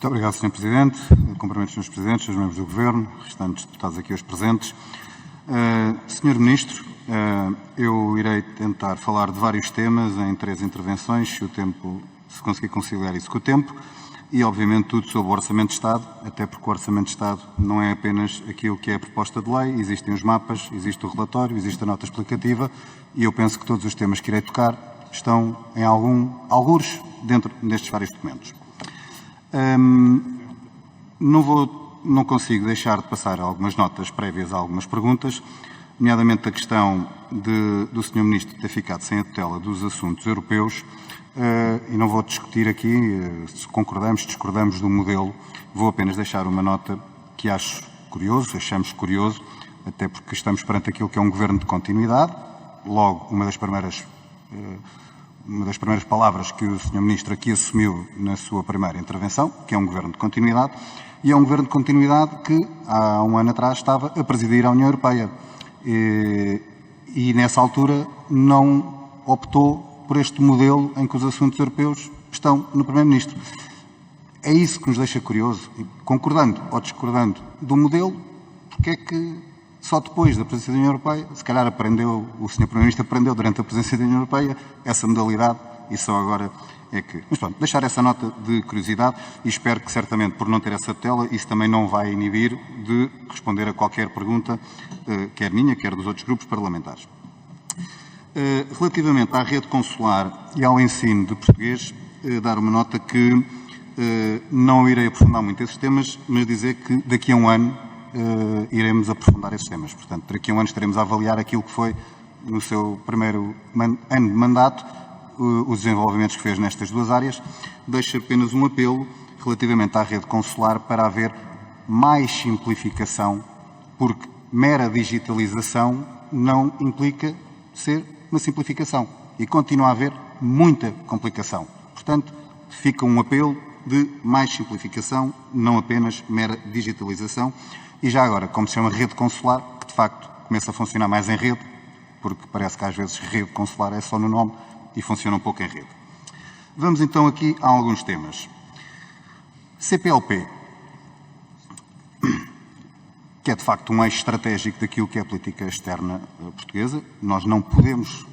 Muito obrigado, Sr. Presidente. Cumprimento os Srs. Presidentes, os membros do Governo, restantes deputados aqui hoje presentes. Sr. Ministro, eu irei tentar falar de vários temas em 3 intervenções, se conseguir conciliar isso com o tempo, e obviamente tudo sobre o Orçamento de Estado, até porque o Orçamento de Estado não é apenas aquilo que é a proposta de lei, existem os mapas, existe o relatório, existe a nota explicativa, e eu penso que todos os temas que irei tocar estão em algures dentro destes vários documentos. Não consigo deixar de passar algumas notas prévias a algumas perguntas, nomeadamente a questão do Sr. Ministro ter ficado sem a tutela dos assuntos europeus, e não vou discutir aqui se concordamos, discordamos do modelo, vou apenas deixar uma nota que achamos curioso, até porque estamos perante aquilo que é um governo de continuidade. Logo, uma das primeiras palavras que o Sr. Ministro aqui assumiu na sua primeira intervenção, que é um governo de continuidade, e é um governo de continuidade que há um ano atrás estava a presidir a União Europeia e nessa altura não optou por este modelo em que os assuntos europeus estão no Primeiro-Ministro. É isso que nos deixa curioso, concordando ou discordando do modelo, porque é que só depois da presença da União Europeia, se calhar o Sr. Primeiro-Ministro aprendeu durante a presença da União Europeia essa modalidade e só agora é que... Mas pronto, deixar essa nota de curiosidade e espero que certamente por não ter essa tutela isso também não vai inibir de responder a qualquer pergunta, quer minha, quer dos outros grupos parlamentares. Relativamente à rede consular e ao ensino de português, dar uma nota que não irei aprofundar muito esses temas, mas dizer que daqui a um ano iremos aprofundar esses temas. Portanto, daqui a um ano estaremos a avaliar aquilo que foi, no seu primeiro ano de mandato, os desenvolvimentos que fez nestas duas áreas. Deixo apenas um apelo relativamente à rede consular para haver mais simplificação, porque mera digitalização não implica ser uma simplificação e continua a haver muita complicação. Portanto, fica um apelo de mais simplificação, não apenas mera digitalização. E já agora, como se chama rede consular, que de facto começa a funcionar mais em rede, porque parece que às vezes rede consular é só no nome e funciona um pouco em rede. Vamos então aqui a alguns temas. CPLP, que é de facto um eixo estratégico daquilo que é a política externa portuguesa. Nós não podemos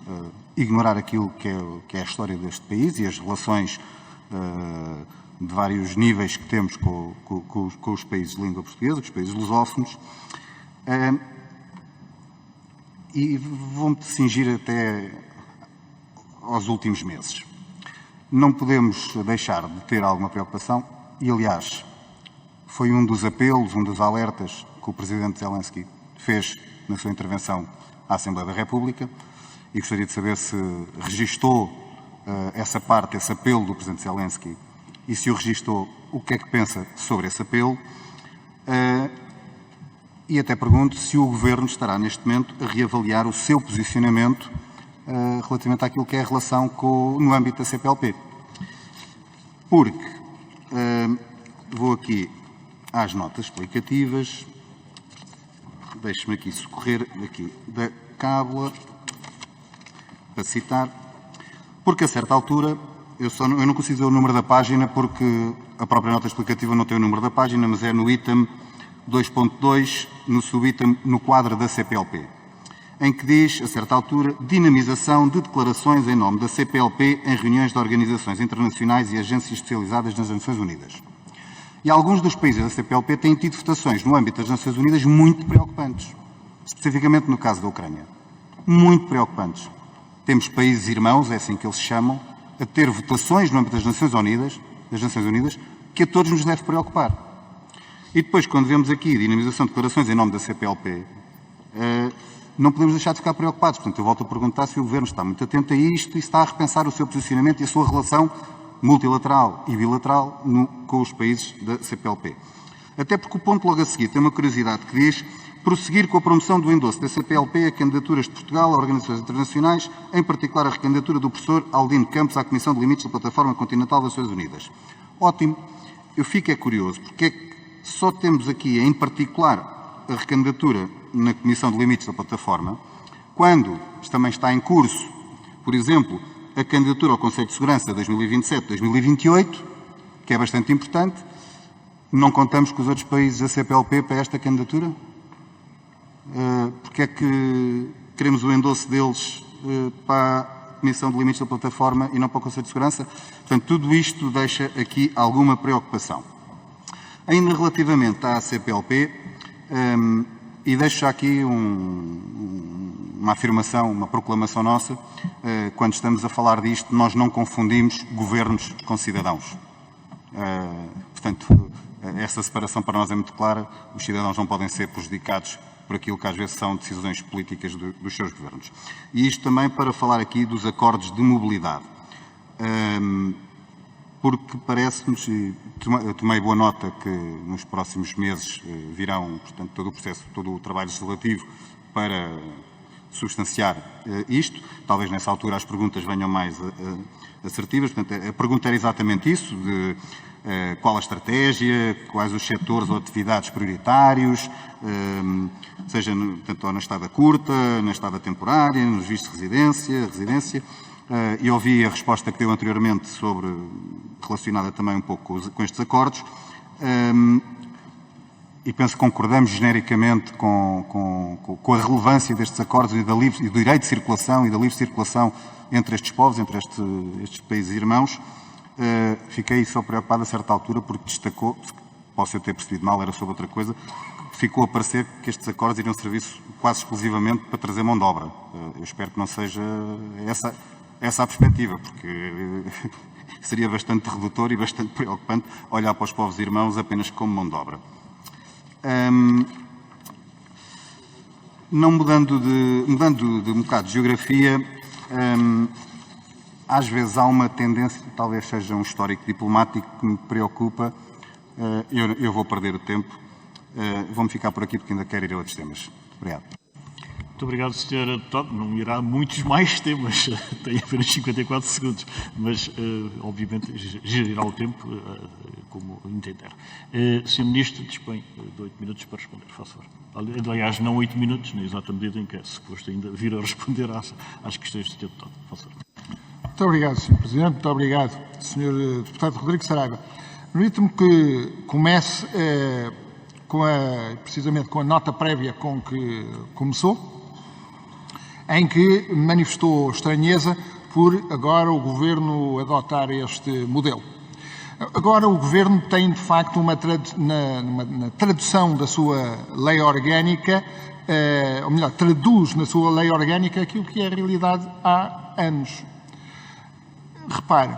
ignorar aquilo que é a história deste país e as relações de vários níveis que temos com os países de língua portuguesa, com os países lusófonos. E vou-me cingir até aos últimos meses. Não podemos deixar de ter alguma preocupação e, aliás, foi um dos apelos, um dos alertas que o Presidente Zelensky fez na sua intervenção à Assembleia da República e gostaria de saber se registou essa parte, esse apelo do Presidente Zelensky e se o registou, o que é que pensa sobre esse apelo e até pergunto se o Governo estará neste momento a reavaliar o seu posicionamento relativamente àquilo que é a relação no âmbito da CPLP. Porque vou aqui às notas explicativas. Deixe-me aqui socorrer aqui da cábula para citar, porque a certa altura, eu não consigo dizer o número da página porque a própria nota explicativa não tem o número da página, mas é no item 2.2, no subitem, no quadro da CPLP, em que diz, a certa altura, dinamização de declarações em nome da CPLP em reuniões de organizações internacionais e agências especializadas nas Nações Unidas. E alguns dos países da CPLP têm tido votações no âmbito das Nações Unidas muito preocupantes, especificamente no caso da Ucrânia. Muito preocupantes. Temos países irmãos, é assim que eles se chamam, a ter votações no âmbito das Nações Unidas, que a todos nos deve preocupar. E depois, quando vemos aqui dinamização de declarações em nome da CPLP, não podemos deixar de ficar preocupados. Portanto, eu volto a perguntar se o Governo está muito atento a isto e está a repensar o seu posicionamento e a sua relação multilateral e bilateral com os países da CPLP. Até porque o ponto logo a seguir tem uma curiosidade que diz prosseguir com a promoção do endosso da CPLP a candidaturas de Portugal a organizações internacionais, em particular a recandidatura do professor Aldino Campos à Comissão de Limites da Plataforma Continental das Nações Unidas. Ótimo. Eu fico curioso, porque é que só temos aqui, em particular, a recandidatura na Comissão de Limites da Plataforma, quando também está em curso, por exemplo, a candidatura ao Conselho de Segurança 2027-2028, que é bastante importante, Não contamos com os outros países da CPLP para esta candidatura? Porque é que queremos o endosso deles para a Comissão de Limites da Plataforma e não para o Conselho de Segurança? Portanto, tudo isto deixa aqui alguma preocupação. Ainda relativamente à CPLP, e deixo aqui uma afirmação, uma proclamação nossa, quando estamos a falar disto, nós não confundimos governos com cidadãos. Portanto, essa separação para nós é muito clara, os cidadãos não podem ser prejudicados por aquilo que às vezes são decisões políticas dos seus governos. E isto também para falar aqui dos acordos de mobilidade. Porque parece-nos, tomei boa nota que nos próximos meses virão, portanto, todo o processo, todo o trabalho legislativo para substanciar isto. Talvez nessa altura as perguntas venham mais assertivas. Portanto, a pergunta era exatamente isso, de qual a estratégia, quais os setores ou atividades prioritários, seja tanto na estada curta, na estada temporária, nos vistos de residência. E ouvi a resposta que deu anteriormente relacionada também um pouco com estes acordos, e penso que concordamos genericamente com a relevância destes acordos e do direito de circulação e da livre circulação entre estes povos, entre estes países irmãos. Fiquei só preocupado a certa altura porque destacou, posso eu ter percebido mal, era sobre outra coisa, ficou a parecer que estes acordos iriam servir quase exclusivamente para trazer mão de obra. Eu espero que não seja essa a perspectiva, porque seria bastante redutor e bastante preocupante olhar para os povos irmãos apenas como mão de obra. Não mudando de um bocado de geografia, às vezes há uma tendência, talvez seja um histórico diplomático que me preocupa. Eu vou perder o tempo. Vou-me ficar por aqui porque ainda quero ir a outros temas. Obrigado. Muito obrigado, Sr. Deputado. Não irá muitos mais temas, tem apenas 54 segundos, mas, obviamente, gerirá o tempo como entender. Sr. Ministro, dispõe de 8 minutos para responder, faça favor. Aliás, não 8 minutos, na exata medida em que é suposto ainda vir a responder às questões do Sr. Deputado. Faça favor. Muito obrigado, Sr. Presidente. Muito obrigado, Sr. Deputado Rodrigo Saraiva. Permite-me que comece precisamente com a nota prévia com que começou, em que manifestou estranheza por agora o Governo adotar este modelo. Agora o Governo tem, de facto, na tradução da sua lei orgânica, ou melhor, traduz na sua lei orgânica aquilo que é a realidade há anos. Repare,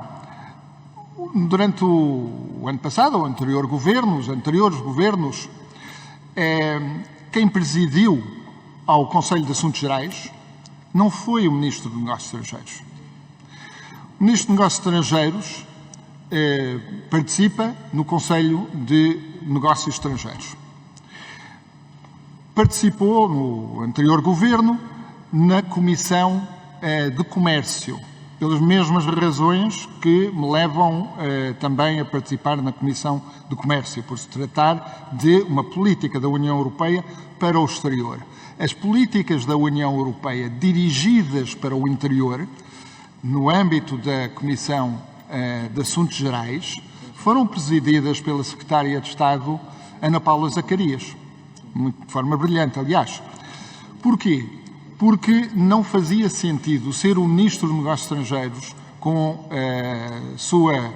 durante o ano passado, os anteriores governos, quem presidiu ao Conselho de Assuntos Gerais não foi o Ministro dos Negócios Estrangeiros. O Ministro dos Negócios Estrangeiros participa no Conselho de Negócios Estrangeiros. Participou, no anterior governo, na Comissão de Comércio, pelas mesmas razões que me levam também a participar na Comissão de Comércio, por se tratar de uma política da União Europeia para o exterior. As políticas da União Europeia dirigidas para o interior, no âmbito da Comissão de Assuntos Gerais, foram presididas pela Secretária de Estado Ana Paula Zacarias, de forma brilhante, aliás. Porquê? Porque não fazia sentido ser o Ministro dos Negócios Estrangeiros, com a sua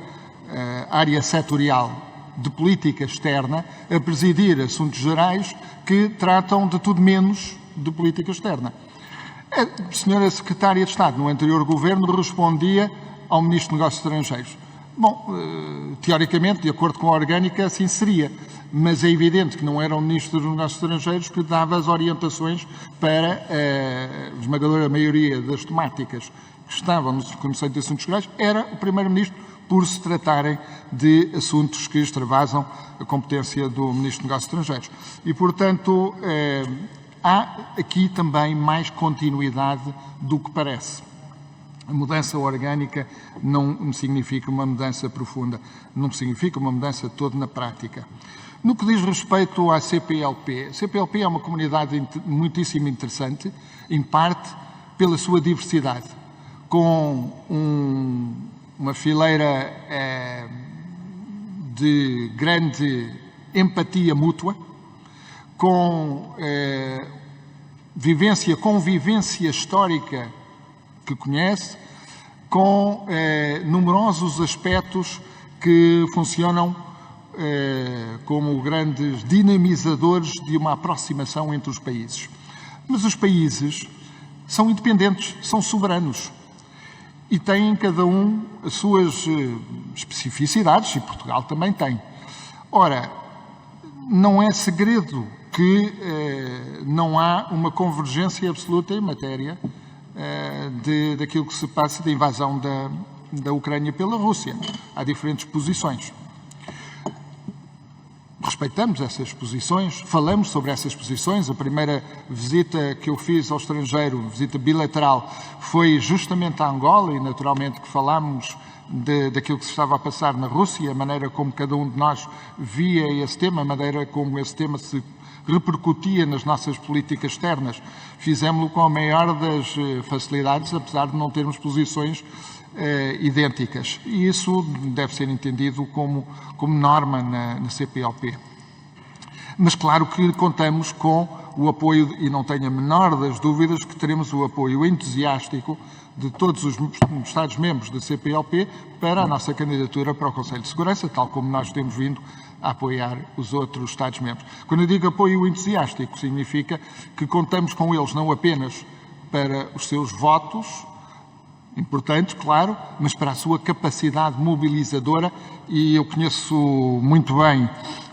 área setorial de política externa, a presidir assuntos gerais que tratam de tudo menos de política externa. A senhora Secretária de Estado, no anterior governo, respondia ao Ministro dos Negócios Estrangeiros. Bom, teoricamente, de acordo com a orgânica, assim seria, mas é evidente que não era o Ministro dos Negócios Estrangeiros que dava as orientações para a esmagadora maioria das temáticas que estavam no Conselho de Assuntos Gerais, era o Primeiro-Ministro, por se tratarem de assuntos que extravasam a competência do Ministro dos Negócios Estrangeiros. E, portanto, há aqui também mais continuidade do que parece. A mudança orgânica não significa uma mudança profunda, não significa uma mudança toda na prática. No que diz respeito à CPLP, a CPLP é uma comunidade muitíssimo interessante, em parte pela sua diversidade, com uma fileira de grande empatia mútua, com convivência histórica que conhece, com numerosos aspectos que funcionam como grandes dinamizadores de uma aproximação entre os países. Mas os países são independentes, são soberanos e têm cada um as suas especificidades, e Portugal também tem. Ora, não é segredo que não há uma convergência absoluta em matéria daquilo que se passa da invasão da Ucrânia pela Rússia. Há diferentes posições. Respeitamos essas posições, falamos sobre essas posições. A primeira visita que eu fiz ao estrangeiro, visita bilateral, foi justamente a Angola e naturalmente que falámos daquilo que se estava a passar na Rússia, a maneira como cada um de nós via esse tema, a maneira como esse tema se repercutia nas nossas políticas externas. Fizemos-lo com a maior das facilidades, apesar de não termos posições idênticas. E isso deve ser entendido como norma na CPLP. Mas claro que contamos com o apoio, e não tenho a menor das dúvidas que teremos o apoio entusiástico de todos os Estados-membros da CPLP para a nossa candidatura para o Conselho de Segurança, tal como nós temos vindo a apoiar os outros Estados-membros. Quando eu digo apoio entusiástico, significa que contamos com eles não apenas para os seus votos, importantes, claro, mas para a sua capacidade mobilizadora, e eu conheço muito bem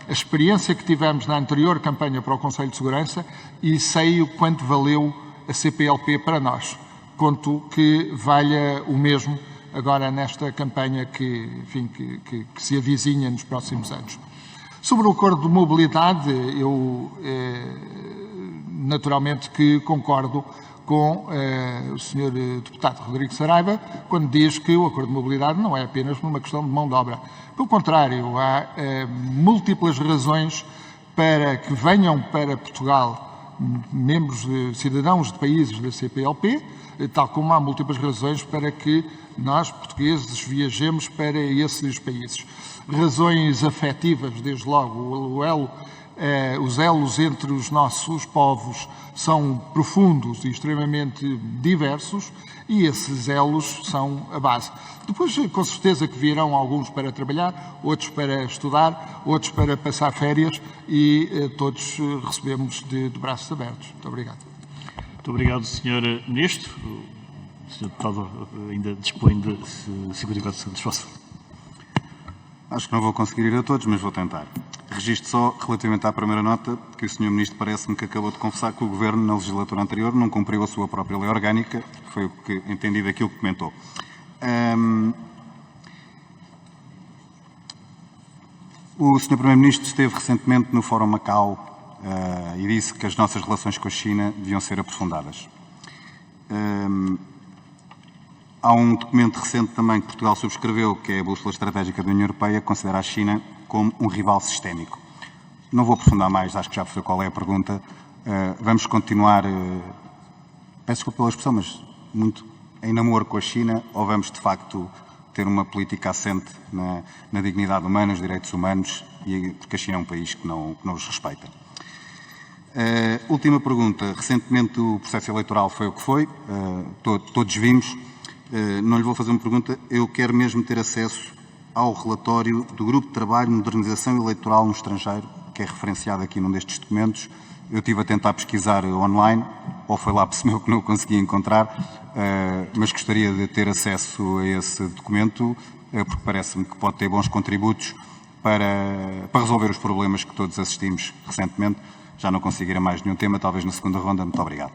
a experiência que tivemos na anterior campanha para o Conselho de Segurança e sei o quanto valeu a CPLP para nós. Conto que valha o mesmo agora nesta campanha que se avizinha nos próximos anos. Sobre o acordo de mobilidade, eu naturalmente que concordo com o Sr. Deputado Rodrigo Saraiva, quando diz que o acordo de mobilidade não é apenas uma questão de mão de obra. Pelo contrário, há múltiplas razões para que venham para Portugal cidadãos de países da CPLP, tal como há múltiplas razões para que nós, portugueses, viajemos para esses países. Razões afetivas, desde logo, os elos entre os nossos povos são profundos e extremamente diversos e esses elos são a base. Depois, com certeza que virão alguns para trabalhar, outros para estudar, outros para passar férias e todos recebemos de braços abertos. Muito obrigado. Muito obrigado, Sr. Ministro. O Sr. Deputado ainda dispõe de 54 segundos. Posso? Acho que não vou conseguir ir a todos, mas vou tentar. Registro só, relativamente à primeira nota, que o Sr. Ministro parece-me que acabou de confessar que o Governo, na legislatura anterior, não cumpriu a sua própria lei orgânica. Foi o que entendi daquilo que comentou. O Sr. Primeiro-Ministro esteve recentemente no Fórum Macau e disse que as nossas relações com a China deviam ser aprofundadas. Há um documento recente também que Portugal subscreveu, que é a Bússola Estratégica da União Europeia, que considera a China como um rival sistémico. Não vou aprofundar mais, acho que já percebeu qual é a pergunta. Vamos continuar, peço desculpa pela expressão, mas muito em namoro com a China, ou vamos de facto ter uma política assente na dignidade humana, nos direitos humanos, porque a China é um país que não os respeita. Última pergunta. Recentemente o processo eleitoral foi o que foi, todos vimos. Não lhe vou fazer uma pergunta, eu quero mesmo ter acesso ao relatório do Grupo de Trabalho de Modernização Eleitoral no Estrangeiro, que é referenciado aqui num destes documentos. Eu estive a tentar pesquisar online, ou foi lá percebeu que não o consegui encontrar, mas gostaria de ter acesso a esse documento, porque parece-me que pode ter bons contributos para resolver os problemas que todos assistimos recentemente. Já não consigo ir a mais nenhum tema, talvez na segunda ronda. Muito obrigado.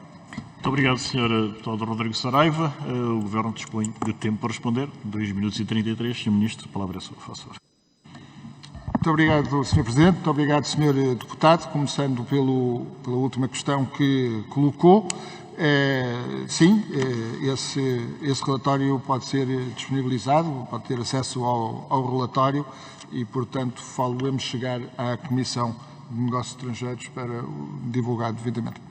Muito obrigado, Sr. Deputado Rodrigo Saraiva. O Governo dispõe de tempo para responder. 2 minutos e 33. Sr. Ministro, a palavra é sua. Faça favor. Muito obrigado, Sr. Presidente. Muito obrigado, Sr. Deputado. Começando pela última questão que colocou. Sim, esse relatório pode ser disponibilizado, pode ter acesso ao relatório e, portanto, falo-lemos chegar à Comissão de Negócios Estrangeiros para o divulgar devidamente.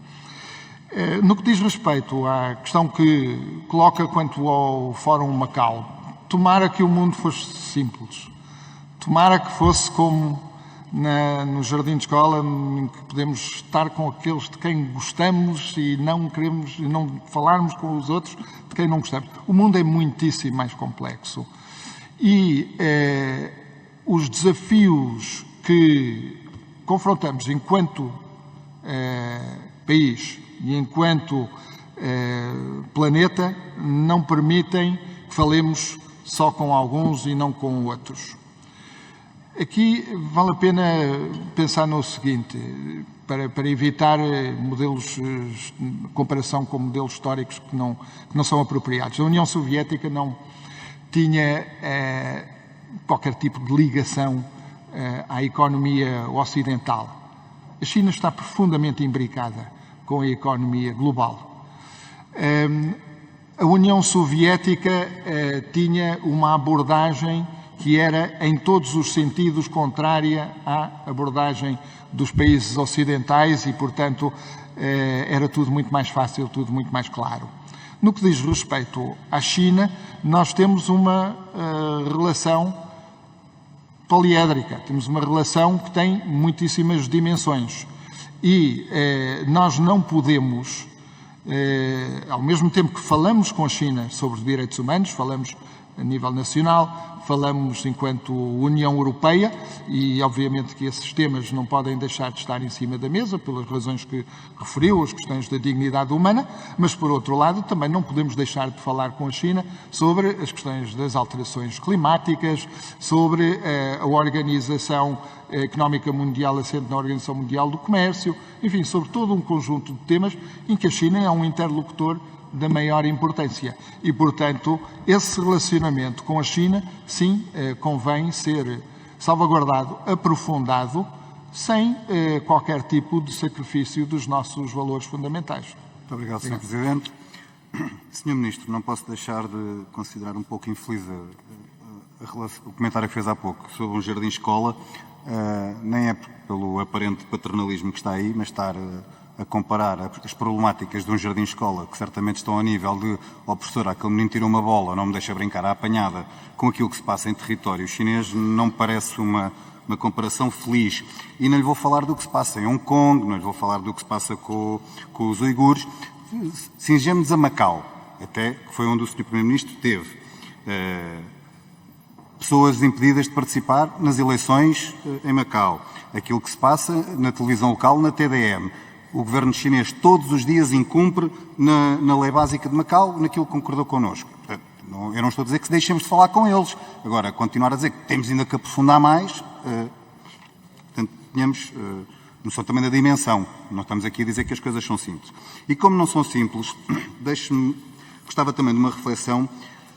No que diz respeito à questão que coloca quanto ao Fórum Macau, tomara que o mundo fosse simples, tomara que fosse como no jardim de escola, em que podemos estar com aqueles de quem gostamos e não queremos, e não falarmos com os outros de quem não gostamos. O mundo é muitíssimo mais complexo. E os desafios que confrontamos enquanto país e enquanto planeta não permitem que falemos só com alguns e não com outros. Aqui vale a pena pensar no seguinte, para evitar comparação com modelos históricos que não são apropriados. A União Soviética não tinha qualquer tipo de ligação à economia ocidental. A China está profundamente imbricada com a economia global. A União Soviética tinha uma abordagem que era, em todos os sentidos, contrária à abordagem dos países ocidentais e, portanto, era tudo muito mais fácil, tudo muito mais claro. No que diz respeito à China, nós temos uma relação poliédrica, temos uma relação que tem muitíssimas dimensões e nós não podemos, ao mesmo tempo que falamos com a China sobre direitos humanos, falamos a nível nacional, falamos enquanto União Europeia e obviamente que esses temas não podem deixar de estar em cima da mesa pelas razões que referiu, as questões da dignidade humana, mas por outro lado também não podemos deixar de falar com a China sobre as questões das alterações climáticas, sobre a Organização Económica Mundial assente na Organização Mundial do Comércio, enfim, sobre todo um conjunto de temas em que a China é um interlocutor da maior importância. E, portanto, esse relacionamento com a China, sim, convém ser salvaguardado, aprofundado, sem qualquer tipo de sacrifício dos nossos valores fundamentais. Muito obrigado, Sr. Presidente. Sr. Ministro, não posso deixar de considerar um pouco infeliz o comentário que fez há pouco sobre um jardim-escola, nem é pelo aparente paternalismo que está aí, mas estar a comparar as problemáticas de um jardim-escola, que certamente estão a nível de professor, aquele menino tirou uma bola, não me deixa brincar à apanhada, com aquilo que se passa em território chinês, não me parece uma comparação feliz. E não lhe vou falar do que se passa em Hong Kong, não lhe vou falar do que se passa com os uigures. Cingemos a Macau, até que foi onde o Sr. Primeiro-Ministro teve pessoas impedidas de participar nas eleições em Macau. Aquilo que se passa na televisão local, na TDM. O governo chinês todos os dias incumpre na lei básica de Macau, naquilo que concordou connosco. Portanto, eu não estou a dizer que deixemos de falar com eles. Agora, continuar a dizer que temos ainda que aprofundar mais, portanto, tenhamos noção também da dimensão. Não estamos aqui a dizer que as coisas são simples. E como não são simples, gostava também de uma reflexão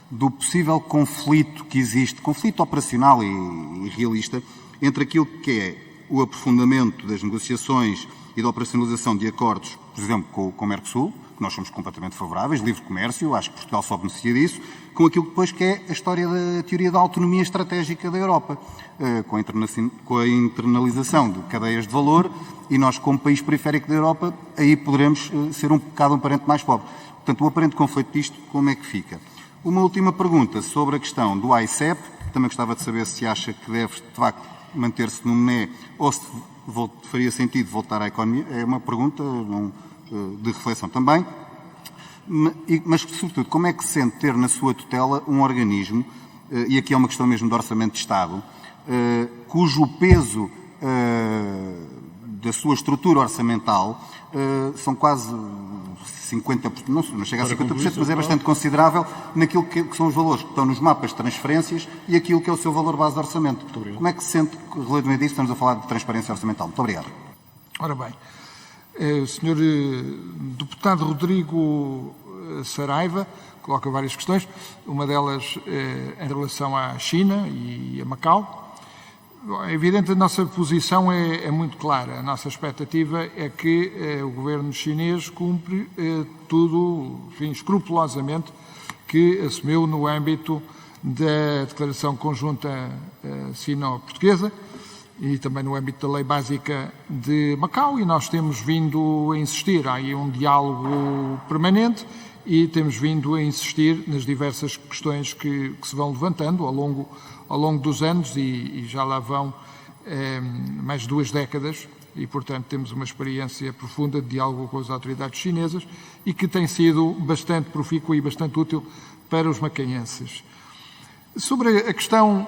do possível conflito que existe, conflito operacional e realista, entre aquilo que é o aprofundamento das negociações e da operacionalização de acordos, por exemplo, com o Mercosul, que nós somos completamente favoráveis, livre comércio, acho que Portugal só beneficia disso, com aquilo que depois que é a história da teoria da autonomia estratégica da Europa, com a internalização de cadeias de valor, e nós, como país periférico da Europa, aí poderemos ser um bocado um parente mais pobre. Portanto, o aparente conflito disto, como é que fica? Uma última pergunta sobre a questão do AICEP, também gostava de saber se acha que deve, de facto, manter-se no MNE ou se faria sentido voltar à economia. É uma pergunta de reflexão também. Mas, sobretudo, como é que se sente ter na sua tutela um organismo, e aqui é uma questão mesmo de orçamento de Estado, cujo peso da sua estrutura orçamental são quase 50%, não chega a 50%, mas é bastante considerável naquilo que são os valores que estão nos mapas de transferências e aquilo que é o seu valor base de orçamento. Como é que se sente relativamente a isso? Estamos a falar de transparência orçamental. Muito obrigado. Ora bem, o Sr. Deputado Rodrigo Saraiva coloca várias questões, uma delas em relação à China e a Macau. É evidente, a nossa posição é muito clara. A nossa expectativa é que o governo chinês cumpre tudo, enfim, escrupulosamente, que assumiu no âmbito da Declaração Conjunta Sino-Portuguesa e também no âmbito da Lei Básica de Macau, e nós temos vindo a insistir. Há aí um diálogo permanente e temos vindo a insistir nas diversas questões que se vão levantando ao longo dos anos e já lá vão mais de 2 décadas e, portanto, temos uma experiência profunda de diálogo com as autoridades chinesas e que tem sido bastante profícua e bastante útil para os macaenses. Sobre a questão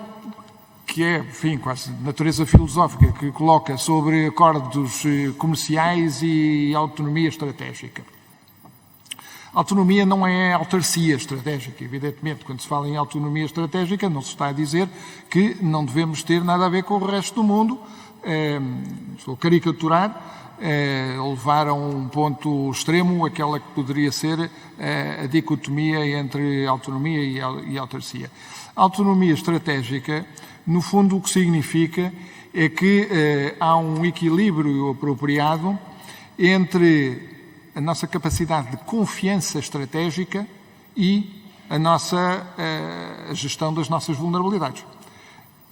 que é, enfim, quase de natureza filosófica, que coloca sobre acordos comerciais e autonomia estratégica. Autonomia não é autarcia estratégica, evidentemente. Quando se fala em autonomia estratégica, não se está a dizer que não devemos ter nada a ver com o resto do mundo. Estou a caricaturar, levar a um ponto extremo aquela que poderia ser a dicotomia entre autonomia e autarcia. Autonomia estratégica, no fundo, o que significa é que há um equilíbrio apropriado entre a nossa capacidade de confiança estratégica e a gestão das nossas vulnerabilidades.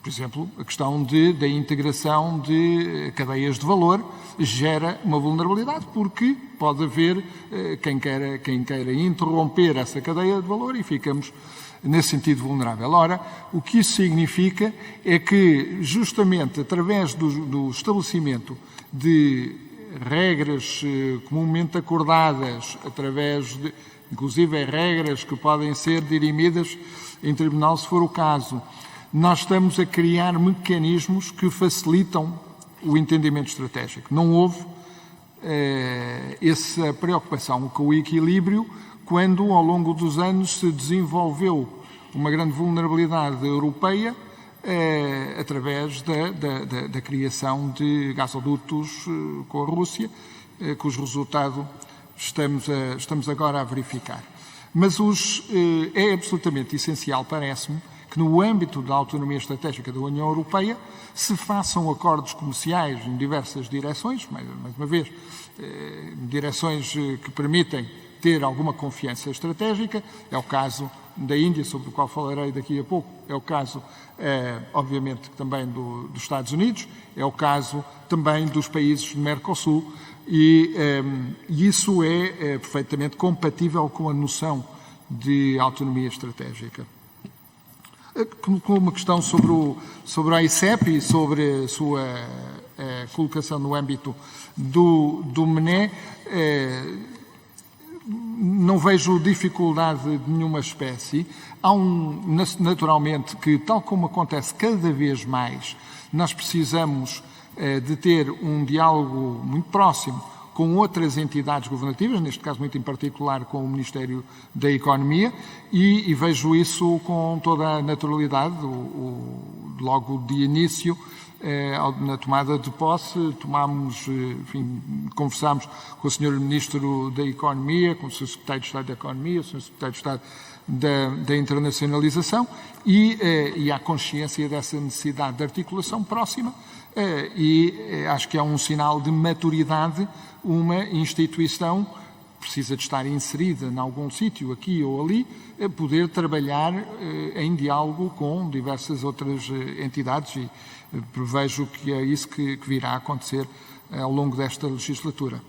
Por exemplo, a questão da integração de cadeias de valor gera uma vulnerabilidade, porque pode haver quem queira interromper essa cadeia de valor e ficamos, nesse sentido, vulnerável. Ora, o que isso significa é que, justamente através do estabelecimento de regras comumente acordadas, através de, inclusive, regras que podem ser dirimidas em tribunal, se for o caso, nós estamos a criar mecanismos que facilitam o entendimento estratégico. Não houve essa preocupação com o equilíbrio quando, ao longo dos anos, se desenvolveu uma grande vulnerabilidade europeia através da criação de gasodutos com a Rússia, cujo resultado estamos agora a verificar. Mas é absolutamente essencial, parece-me, que no âmbito da autonomia estratégica da União Europeia se façam acordos comerciais em diversas direções, mais uma vez, direções que permitem ter alguma confiança estratégica. É o caso da Índia, sobre o qual falarei daqui a pouco. É o caso, obviamente, também dos Estados Unidos. É o caso também dos países do Mercosul. E isso é perfeitamente compatível com a noção de autonomia estratégica. Com uma questão sobre a ICEP e sobre a sua colocação no âmbito do MNE, não vejo dificuldade de nenhuma espécie. Naturalmente que, tal como acontece cada vez mais, nós precisamos de ter um diálogo muito próximo com outras entidades governativas, neste caso muito em particular com o Ministério da Economia, e vejo isso com toda a naturalidade. Logo de início, na tomada de posse, conversámos com o Sr. Ministro da Economia, com o Sr. Secretário de Estado da Economia, o Sr. Secretário de Estado da Internacionalização, e há consciência dessa necessidade de articulação próxima, e acho que é um sinal de maturidade. Uma instituição precisa de estar inserida em algum sítio, aqui ou ali, poder trabalhar em diálogo com diversas outras entidades, e prevejo que é isso que virá a acontecer ao longo desta legislatura.